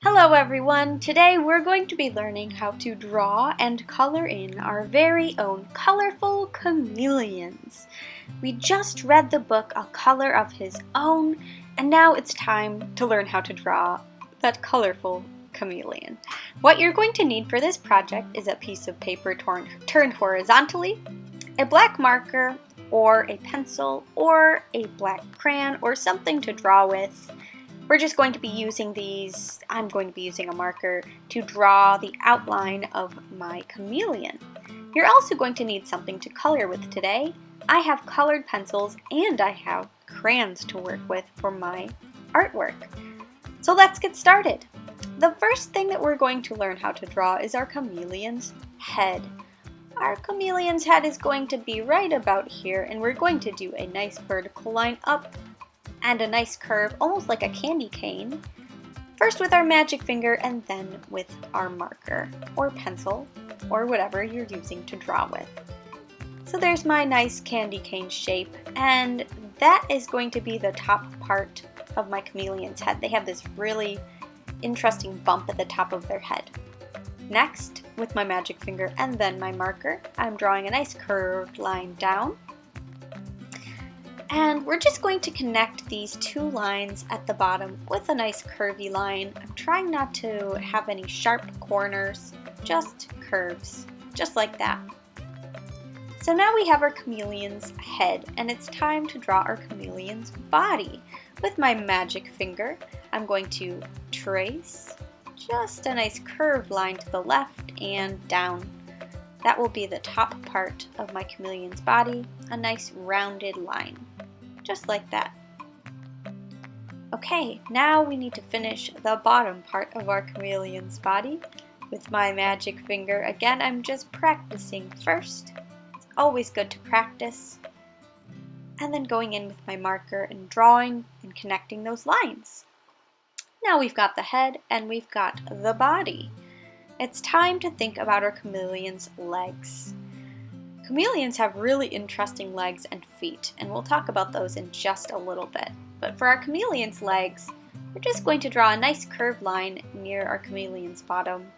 Hello everyone! Today we're going to be learning how to draw and color in our very own colorful chameleons. We just read the book A Color of His Own, and now it's time to learn how to draw that colorful chameleon. What you're going to need for this project is a piece of paper turned horizontally, a black marker or a pencil or a black crayon or something to draw with. We're just going to be using these, I'm going to be using a marker to draw the outline of my chameleon. You're also going to need something to color with today. I have colored pencils and I have crayons to work with for my artwork. So let's get started. The first thing that we're going to learn how to draw is our chameleon's head. Our chameleon's head is going to be right about here, and we're going to do a nice vertical line up and a nice curve, almost like a candy cane, first with our magic finger and then with our marker or pencil or whatever you're using to draw with. So there's my nice candy cane shape, and that is going to be the top part of my chameleon's head. They have this really interesting bump at the top of their head. Next, with my magic finger and then my marker, I'm drawing a nice curved line down. And we're just going to connect these two lines at the bottom with a nice curvy line. I'm trying not to have any sharp corners, just curves, just like that. So now we have our chameleon's head, and it's time to draw our chameleon's body. With my magic finger, I'm going to trace just a nice curved line to the left and down. That will be the top part of my chameleon's body, a nice rounded line. Just like that. Okay, now we need to finish the bottom part of our chameleon's body with my magic finger. Again, I'm just practicing first. It's always good to practice. And then going in with my marker and drawing and connecting those lines. Now we've got the head and we've got the body. It's time to think about our chameleon's legs. Chameleons have really interesting legs and feet, and we'll talk about those in just a little bit. But for our chameleon's legs, we're just going to draw a nice curved line near our chameleon's bottom,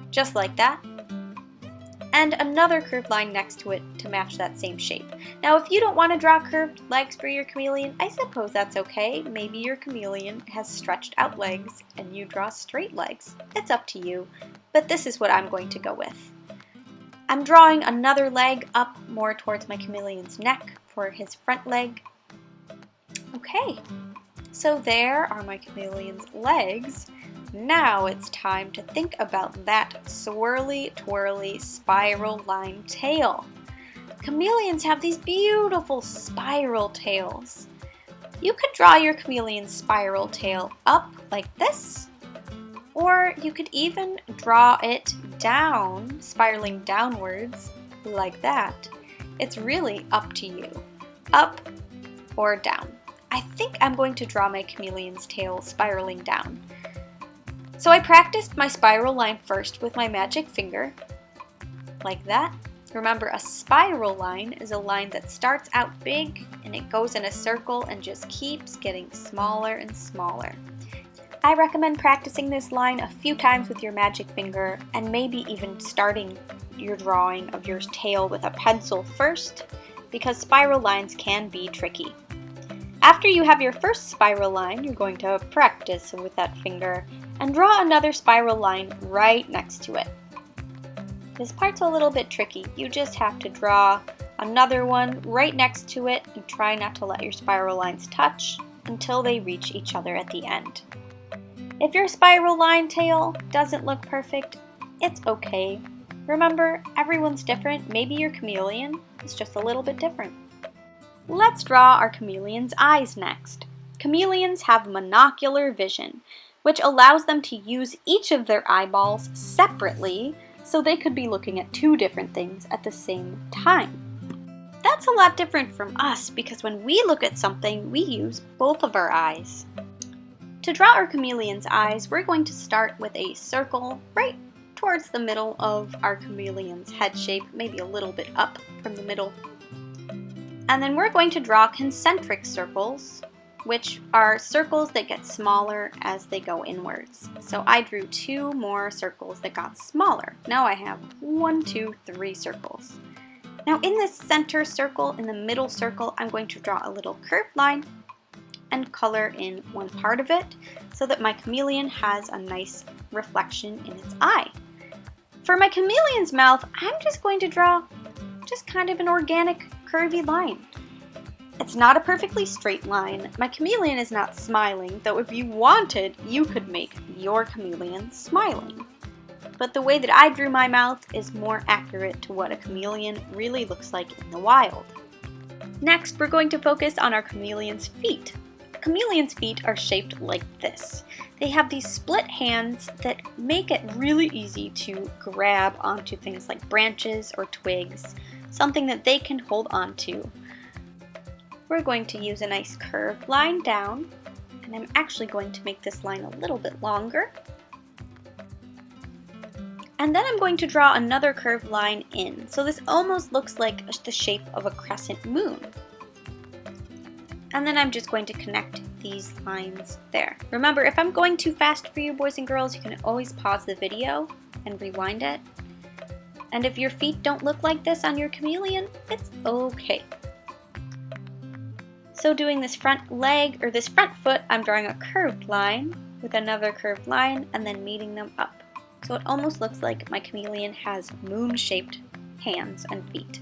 just like that, and another curved line next to it to match that same shape. Now, if you don't want to draw curved legs for your chameleon, I suppose that's okay. Maybe your chameleon has stretched out legs and you draw straight legs. It's up to you, but this is what I'm going to go with. I'm drawing another leg up more towards my chameleon's neck for his front leg. Okay, so there are my chameleon's legs. Now it's time to think about that swirly, twirly, spiral line tail. Chameleons have these beautiful spiral tails. You could draw your chameleon's spiral tail up like this, or you could even draw it down, spiraling downwards like that. It's really up to you, up or down. I think I'm going to draw my chameleon's tail spiraling down. So I practiced my spiral line first with my magic finger, like that. Remember, a spiral line is a line that starts out big and it goes in a circle and just keeps getting smaller and smaller. I recommend practicing this line a few times with your magic finger, and maybe even starting your drawing of your tail with a pencil first, because spiral lines can be tricky. After you have your first spiral line, you're going to practice with that finger and draw another spiral line right next to it. This part's a little bit tricky. You just have to draw another one right next to it and try not to let your spiral lines touch until they reach each other at the end. If your spiral line tail doesn't look perfect, it's okay. Remember, everyone's different. Maybe your chameleon is just a little bit different. Let's draw our chameleon's eyes next. Chameleons have monocular vision, which allows them to use each of their eyeballs separately, so they could be looking at two different things at the same time. That's a lot different from us, because when we look at something, we use both of our eyes. To draw our chameleon's eyes, we're going to start with a circle right towards the middle of our chameleon's head shape, maybe a little bit up from the middle. And then we're going to draw concentric circles which are circles that get smaller as they go inwards. So I drew 2 more circles that got smaller. Now I have 1, 2, 3 circles. Now in this center circle, in the middle circle, I'm going to draw a little curved line and color in one part of it so that my chameleon has a nice reflection in its eye. For my chameleon's mouth, I'm just going to draw just kind of an organic curvy line. It's not a perfectly straight line. My chameleon is not smiling, though if you wanted, you could make your chameleon smiling. But the way that I drew my mouth is more accurate to what a chameleon really looks like in the wild. Next, we're going to focus on our chameleon's feet. Chameleon's feet are shaped like this. They have these split hands that make it really easy to grab onto things like branches or twigs, something that they can hold on to. We're going to use a nice curved line down, and I'm actually going to make this line a little bit longer. And then I'm going to draw another curved line in, so this almost looks like the shape of a crescent moon. And then I'm just going to connect these lines there. Remember, if I'm going too fast for you boys and girls, you can always pause the video and rewind it. And if your feet don't look like this on your chameleon, it's okay. So doing this front leg, or this front foot, I'm drawing a curved line with another curved line and then meeting them up. So it almost looks like my chameleon has moon-shaped hands and feet.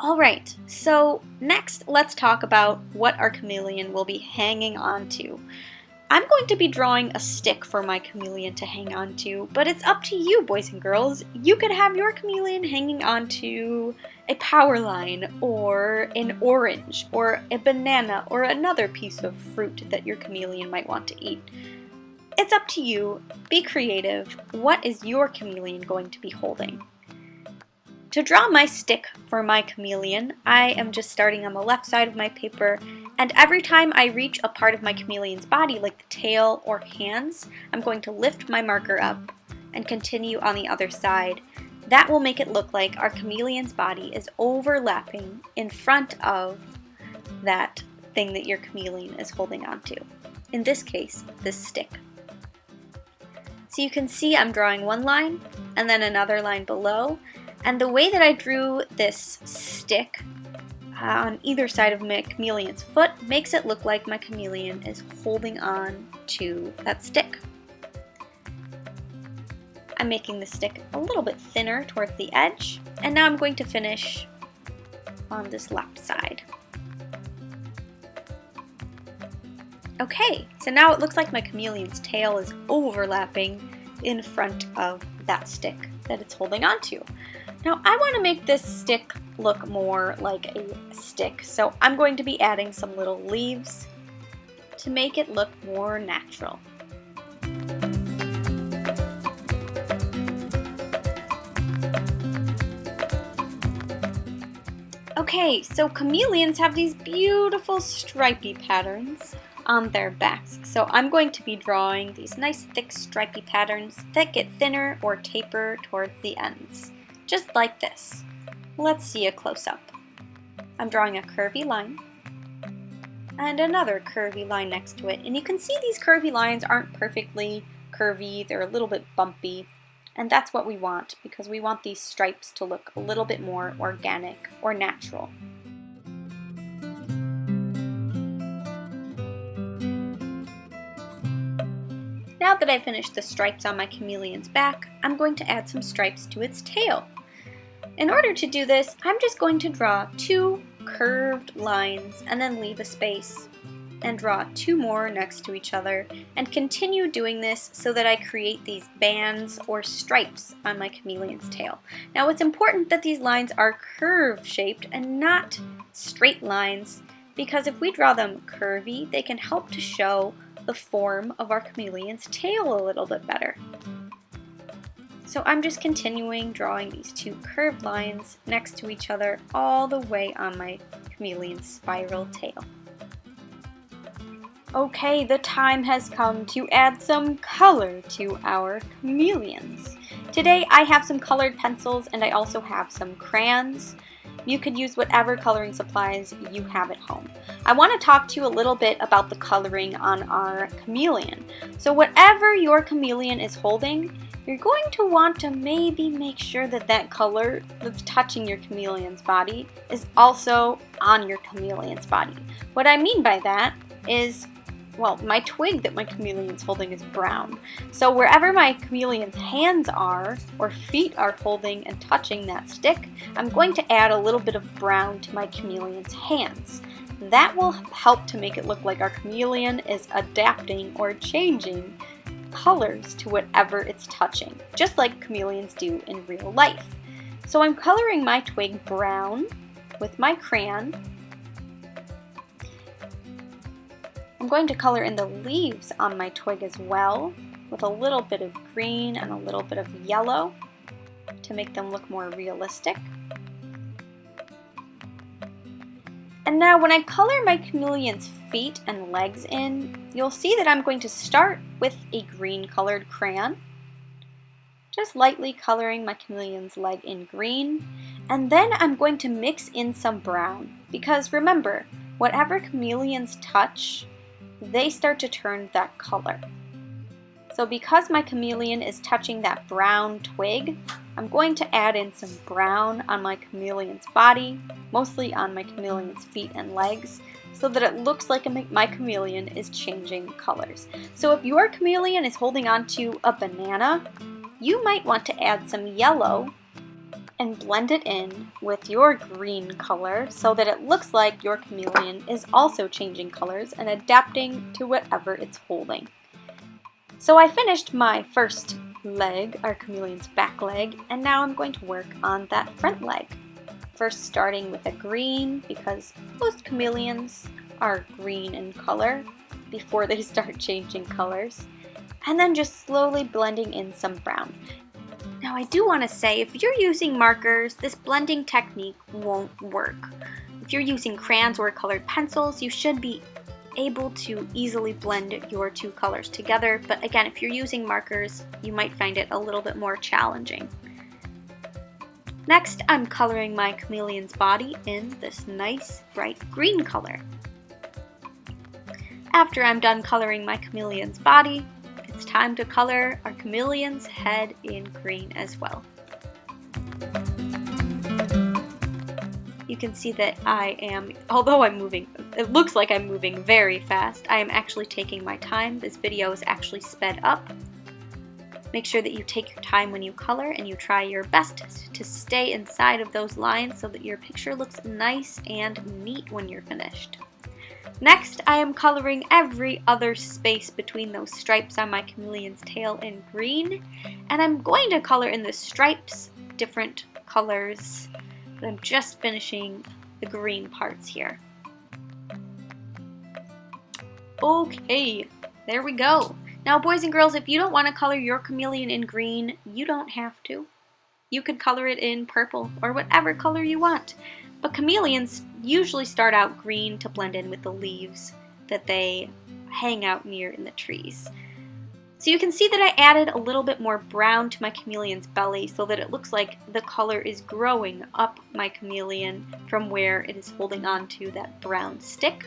Alright, so next let's talk about what our chameleon will be hanging onto. I'm going to be drawing a stick for my chameleon to hang onto, but it's up to you, boys and girls. You could have your chameleon hanging onto a power line, or an orange, or a banana, or another piece of fruit that your chameleon might want to eat. It's up to you. Be creative. What is your chameleon going to be holding? To draw my stick for my chameleon, I am just starting on the left side of my paper, and every time I reach a part of my chameleon's body, like the tail or hands, I'm going to lift my marker up and continue on the other side. That will make it look like our chameleon's body is overlapping in front of that thing that your chameleon is holding onto. In this case, this stick. So you can see I'm drawing one line and then another line below. And the way that I drew this stick on either side of my chameleon's foot makes it look like my chameleon is holding on to that stick. I'm making the stick a little bit thinner towards the edge, and now I'm going to finish on this left side. Okay, so now it looks like my chameleon's tail is overlapping in front of that stick that it's holding onto. Now I want to make this stick look more like a stick, so I'm going to be adding some little leaves to make it look more natural. Okay, so chameleons have these beautiful stripy patterns on their backs. So I'm going to be drawing these nice thick stripy patterns that get thinner or taper towards the ends. Just like this. Let's see a close-up. I'm drawing a curvy line and another curvy line next to it. And you can see these curvy lines aren't perfectly curvy, they're a little bit bumpy. And that's what we want, because we want these stripes to look a little bit more organic or natural. Now that I've finished the stripes on my chameleon's back, I'm going to add some stripes to its tail. In order to do this, I'm just going to draw 2 curved lines and then leave a space and draw 2 more next to each other and continue doing this so that I create these bands or stripes on my chameleon's tail. Now it's important that these lines are curve shaped and not straight lines, because if we draw them curvy, they can help to show the form of our chameleon's tail a little bit better. So I'm just continuing drawing these 2 curved lines next to each other all the way on my chameleon's spiral tail. Okay, the time has come to add some color to our chameleons. Today I have some colored pencils and I also have some crayons. You could use whatever coloring supplies you have at home. I want to talk to you a little bit about the coloring on our chameleon. So whatever your chameleon is holding, you're going to want to maybe make sure that that color that's touching your chameleon's body is also on your chameleon's body. What I mean by that is, well, my twig that my chameleon's holding is brown. So wherever my chameleon's hands are or feet are holding and touching that stick, I'm going to add a little bit of brown to my chameleon's hands. That will help to make it look like our chameleon is adapting or changing colors to whatever it's touching, just like chameleons do in real life. So I'm coloring my twig brown with my crayon. I'm going to color in the leaves on my twig as well, with a little bit of green and a little bit of yellow to make them look more realistic. And now when I color my chameleon's feet and legs in, you'll see that I'm going to start with a green colored crayon, just lightly coloring my chameleon's leg in green, and then I'm going to mix in some brown, because remember, whatever chameleons touch, they start to turn that color. So because my chameleon is touching that brown twig, I'm going to add in some brown on my chameleon's body, mostly on my chameleon's feet and legs, so that it looks like my chameleon is changing colors. So if your chameleon is holding onto a banana, you might want to add some yellow and blend it in with your green color so that it looks like your chameleon is also changing colors and adapting to whatever it's holding. So I finished my first leg, our chameleon's back leg, and now I'm going to work on that front leg. First starting with a green, because most chameleons are green in color before they start changing colors, and then just slowly blending in some brown. Now I do want to say, if you're using markers, this blending technique won't work. If you're using crayons or colored pencils, you should be able to easily blend your two colors together, but again, if you're using markers, you might find it a little bit more challenging. Next, I'm coloring my chameleon's body in this nice bright green color. After I'm done coloring my chameleon's body, it's time to color our chameleon's head in green as well. You can see that although I'm moving, it looks like I'm moving very fast, I am actually taking my time. This video is actually sped up. Make sure that you take your time when you color and you try your best to stay inside of those lines so that your picture looks nice and neat when you're finished. Next, I am coloring every other space between those stripes on my chameleon's tail in green, and I'm going to color in the stripes different colors, but I'm just finishing the green parts here. Okay, there we go. Now, boys and girls, if you don't want to color your chameleon in green, you don't have to. You could color it in purple or whatever color you want. But chameleons usually start out green to blend in with the leaves that they hang out near in the trees. So you can see that I added a little bit more brown to my chameleon's belly so that it looks like the color is growing up my chameleon from where it is holding on to that brown stick.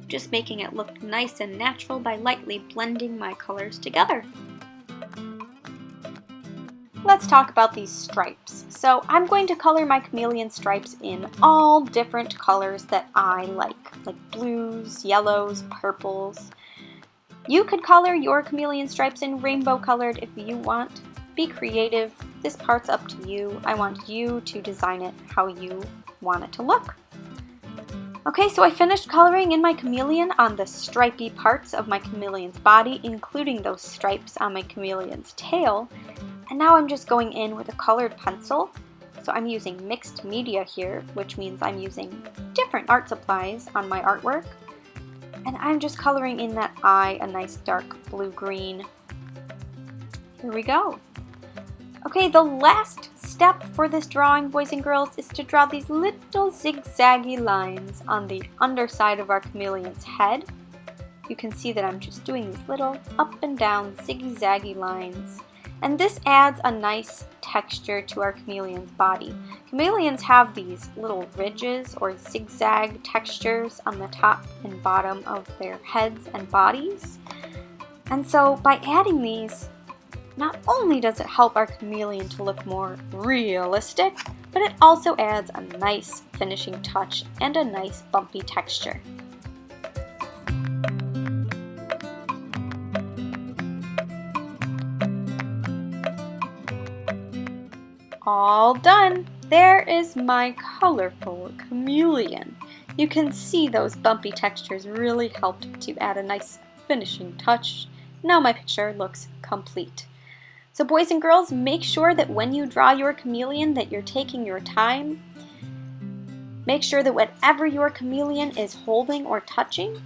Just making it look nice and natural by lightly blending my colors together. Let's talk about these stripes. So I'm going to color my chameleon stripes in all different colors that I like blues, yellows, purples. You could color your chameleon stripes in rainbow colored if you want. Be creative. This part's up to you. I want you to design it how you want it to look. Okay, so I finished coloring in my chameleon on the stripy parts of my chameleon's body, including those stripes on my chameleon's tail. And now I'm just going in with a colored pencil. So I'm using mixed media here, which means I'm using different art supplies on my artwork. And I'm just coloring in that eye a nice dark blue-green. Here we go. Okay, the last step for this drawing, boys and girls, is to draw these little zigzaggy lines on the underside of our chameleon's head. You can see that I'm just doing these little up and down zigzaggy lines. And this adds a nice texture to our chameleon's body. Chameleons have these little ridges or zigzag textures on the top and bottom of their heads and bodies. And so by adding these, not only does it help our chameleon to look more realistic, but it also adds a nice finishing touch and a nice bumpy texture. All done! There is my colorful chameleon. You can see those bumpy textures really helped to add a nice finishing touch. Now my picture looks complete. So boys and girls, make sure that when you draw your chameleon that you're taking your time. Make sure that whatever your chameleon is holding or touching,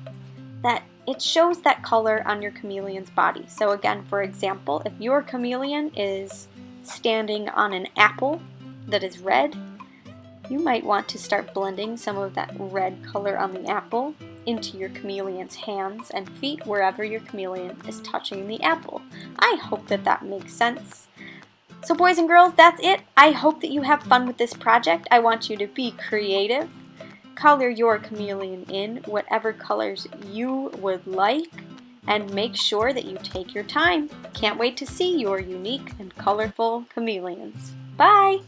that it shows that color on your chameleon's body. So again, for example, if your chameleon is standing on an apple that is red, you might want to start blending some of that red color on the apple into your chameleon's hands and feet wherever your chameleon is touching the apple. I hope that that makes sense. So boys and girls, that's it. I hope that you have fun with this project. I want you to be creative. Color your chameleon in whatever colors you would like, and make sure that you take your time. Can't wait to see your unique and colorful chameleons. Bye!